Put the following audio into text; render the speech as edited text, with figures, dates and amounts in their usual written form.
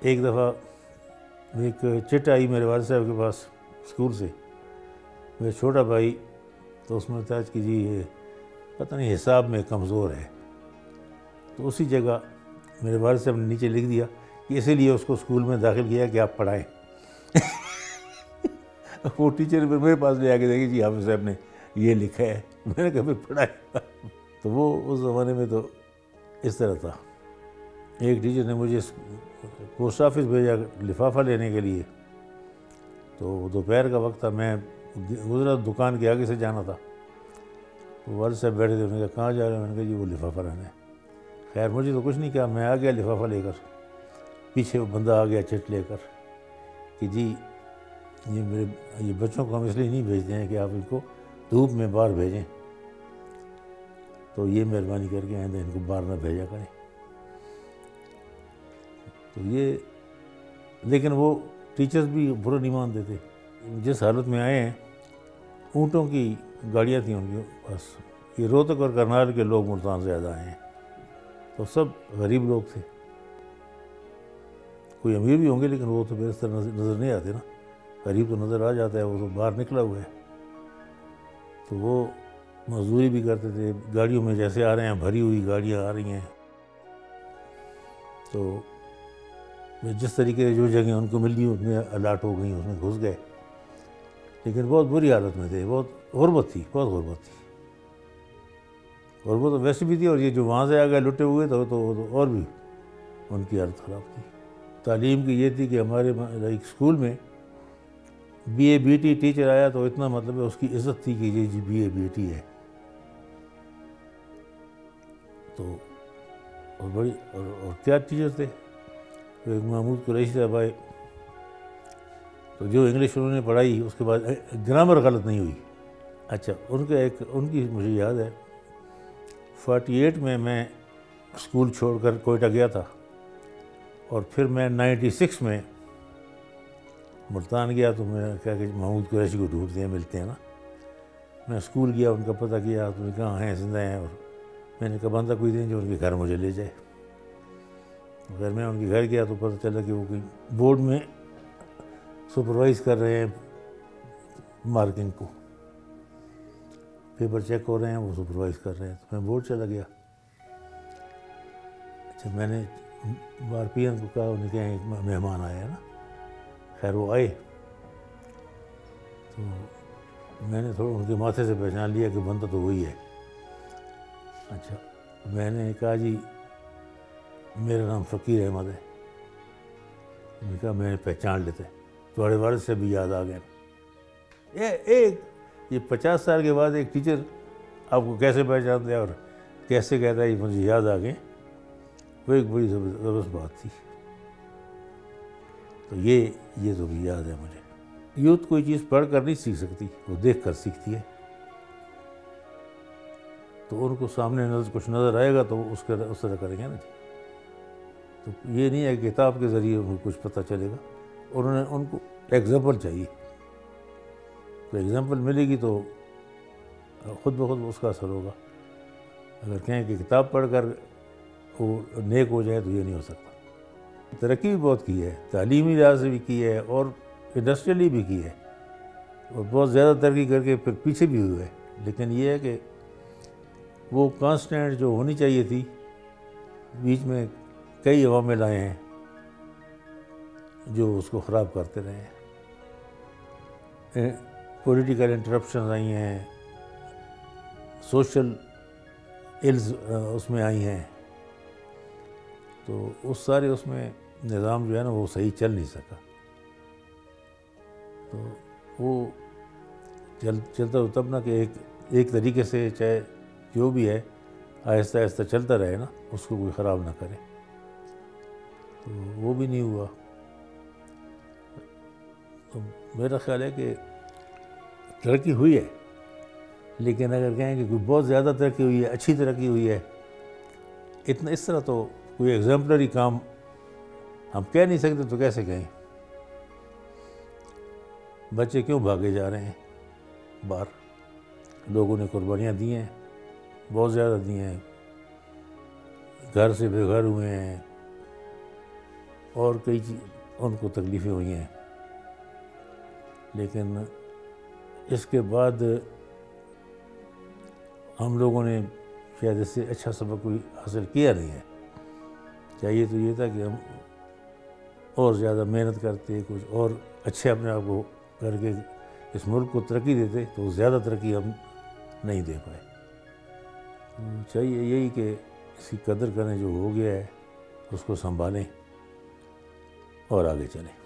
ایک دفعہ ایک چٹ آئی میرے والد صاحب کے پاس اسکول سے، میرا چھوٹا بھائی تو اس میں بتایا کہ جی یہ پتہ نہیں حساب میں کمزور ہے، تو اسی جگہ میرے والد صاحب نے نیچے لکھ دیا کہ اسی لیے اس کو اسکول میں داخل کیا کہ آپ پڑھائیں۔ وہ ٹیچر پھر میرے پاس لے آ کے دیکھے جی حافظ صاحب نے یہ لکھا ہے، میں نے کہا پھر پڑھائے۔ تو وہ اس زمانے میں تو اس طرح تھا۔ ایک ٹیچر نے مجھے پوسٹ آفس بھیجا لفافہ لینے کے لیے، تو دوپہر کا وقت تھا، میں گزرا دکان کے آگے سے جانا تھا، والد صاحب بیٹھے تھے، انہوں نے کہا کہاں جا رہے ہیں؟ میں نے کہا جی وہ لفافہ لانا ہے۔ خیر مجھے تو کچھ نہیں کہا، میں آ گیا لفافہ لے کر، پیچھے وہ بندہ آ گیا چٹ لے کر کہ جی یہ بچوں کو ہم اس لیے نہیں بھیجتے ہیں کہ آپ ان کو دھوپ میں باہر بھیجیں، تو یہ مہربانی کر کے آئندہ ان کو باہر نہ بھیجا کریں۔ تو یہ لیکن وہ ٹیچرز بھی برا نہیں مانتے تھے۔ جس حالت میں آئے ہیں، اونٹوں کی گاڑیاں تھیں ان کے پاس، یہ روہتک اور کرنال کے لوگ ملتان سے زیادہ آئے ہیں، تو سب غریب لوگ تھے، کوئی امیر بھی ہوں گے لیکن وہ تو پھر اس طرح نظر نہیں آتے نا، غریب تو نظر آ جاتا ہے، وہ تو باہر نکلا ہوا ہے۔ تو وہ مزدوری بھی کرتے تھے، گاڑیوں میں جیسے آ رہے ہیں بھری ہوئی گاڑیاں آ رہی ہیں، تو جس طریقے سے جو جگہیں ان کو مل گئی ان میں الاٹ ہو گئیں، اس میں گھس گئے، لیکن بہت بری حالت میں تھے، بہت غربت تھی، بہت غربت تھی، غربت تو ویسے بھی تھی، اور یہ جو وہاں سے آ گئے لٹے ہوئے تو اور بھی ان کی حالت خراب تھی۔ تعلیم کی یہ تھی کہ ہمارے ایک اسکول میں B A B T teacher آیا تو اتنا مطلب ہے اس کی عزت تھی کہ یہ G B A B T ہے، تو اور بڑی اور کیا ٹیچر تھے۔ ایک محمود قریشی صاحب آئے، تو جو انگلش انہوں نے پڑھائی اس کے بعد گرامر غلط نہیں ہوئی۔ اچھا ان کی مجھے یاد ہے 48 میں اسکول چھوڑ کر کوئٹہ گیا تھا، اور پھر میں 96 میں ملتان گیا، تو میں نے کہا کہ محمود قریشی کو ڈھونڈتے ہیں، ملتے ہیں نا۔ میں اسکول گیا، ان کا پتہ کیا، تو کہاں ہیں؟ زندہ ہیں۔ اور میں نے کہا بندہ کوئی دیں جو ان کے گھر مجھے لے جائے۔ اگر میں ان کے گھر گیا تو پتہ چلا کہ وہ کوئی بورڈ میں سپروائز کر رہے ہیں مارکنگ کو، پیپر چیک ہو رہے ہیں، وہ سپروائز کر رہے ہیں، تو میں بورڈ چلا گیا۔ اچھا میں نے بار پی ایم کو کہا، انہیں کہا ایک مہمان آئے ہیں نا، خیر وہ آئے، تو میں نے تھوڑا ان کے ماتھے سے پہچان لیا کہ بندہ تو وہی ہے۔ اچھا میں نے کہا جی میرا نام فقیر احمد ہے۔ انہوں نے کہا میں نے پہچان لیتے، تمہارے والد سے بھی یاد آ گئے۔ یہ 50 سال کے بعد ایک ٹیچر آپ کو کیسے پہچانتا ہے اور کیسے کہتا ہے یہ مجھے یاد آ گئے، وہ ایک بڑی زبردست بات تھی۔ تو یہ تو بھی یاد ہے مجھے۔ یوتھ کوئی چیز پڑھ کر نہیں سیکھ سکتی، وہ دیکھ کر سیکھتی ہے۔ تو ان کو سامنے کچھ نظر آئے گا تو اس طرح کریں گے نا جی۔ تو یہ نہیں ہے کہ کتاب کے ذریعے ان کو کچھ پتہ چلے گا، ان کو ایگزامپل چاہیے، تو ایگزامپل ملے گی تو خود بخود اس کا اثر ہوگا۔ اگر کہیں کہ کتاب پڑھ کر وہ نیک ہو جائے تو یہ نہیں ہو سکتا۔ ترقی بھی بہت کی ہے، تعلیمی لحاظ سے بھی کی ہے اور انڈسٹریلی بھی کی ہے، اور بہت زیادہ ترقی کر کے پھر پیچھے بھی ہوئے، لیکن یہ ہے کہ وہ کانسٹنٹ جو ہونی چاہیے تھی، بیچ میں کئی عوامل آئے ہیں جو اس کو خراب کرتے رہے ہیں۔ پولیٹیکل انٹرپشنز آئی ہیں، سوشل ایلز اس میں آئی ہیں، تو اس میں نظام جو ہے نا وہ صحیح چل نہیں سکا، تو وہ چلتا تو تب نہ کہ ایک طریقے سے چاہے جو بھی ہے آہستہ آہستہ چلتا رہے نا، اس کو کوئی خراب نہ کرے، تو وہ بھی نہیں ہوا۔ تو میرا خیال ہے کہ ترقی ہوئی ہے، لیکن اگر کہیں کہ کوئی بہت زیادہ ترقی ہوئی ہے، اچھی ترقی ہوئی ہے، اس طرح تو کوئی ایگزامپلری کام ہم کہہ نہیں سکتے، تو کیسے کہیں؟ بچے کیوں بھاگے جا رہے ہیں باہر؟ لوگوں نے قربانیاں دی ہیں، بہت زیادہ دی ہیں، گھر سے بے گھر ہوئے ہیں، اور کئی ان کو تکلیفیں ہوئی ہیں، لیکن اس کے بعد ہم لوگوں نے شاید اس سے اچھا سبق کوئی حاصل کیا نہیں ہے۔ چاہیے تو یہ تھا کہ ہم اور زیادہ محنت کرتے، کچھ اور اچھے اپنے آپ کو کر کے اس ملک کو ترقی دیتے، تو زیادہ ترقی ہم نہیں دے پائے۔ چاہیے یہی کہ اس کی قدر کریں، جو ہو گیا ہے اس کو سنبھالیں اور آگے چلیں۔